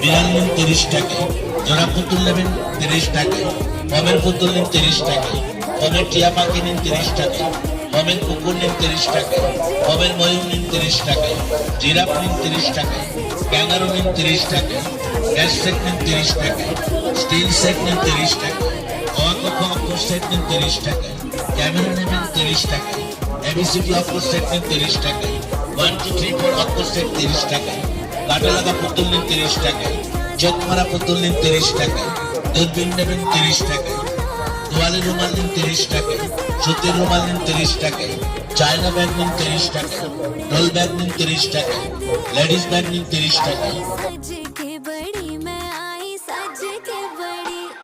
বিড়াল নিন 30 টাকায়, জোড়া পুতুল নেবেন 30 টাকায়, পমের পুতুল নিন 30 টাকায়, পমের টিয়া পাখি নিন 30 টাকায়, পমের কুকুর নিন 30 টাকায়, পমের ময়ূর নিন 30 টাকায়, জিরাফ নিন 30 টাকায়, ক্যাঙ্গারু নিন 30 টাকায়, গ্যাস সেট নিন 30 টাকায়, স্টিল সেট নিন 30 টাকায়, অক্ষর সেট নিন 30 টাকায়, ক্যামেরা নেবেন 30 টাকায়, এবিসিডি অক্ষর সেট নিন 30 টাকায়, 1 2 3 4 অক্ষর সেট 30 টাকায়, কাটা লাগা পুতুল নিন 30 টাকায়, চোখ মারা পুতুল নিন 30 টাকায়, দূরবীন নেবেন 30 টাকায়, তোয়ালে রুমাল নিন 30 টাকায়, সুতির রুমাল নিন 30 টাকায়, চায়না ব্যাগ নিন 30 টাকায়, রোল ব্যাগ নিন 30 টাকায়, লেডিস ব্যাগ নিন 30 টাকায়,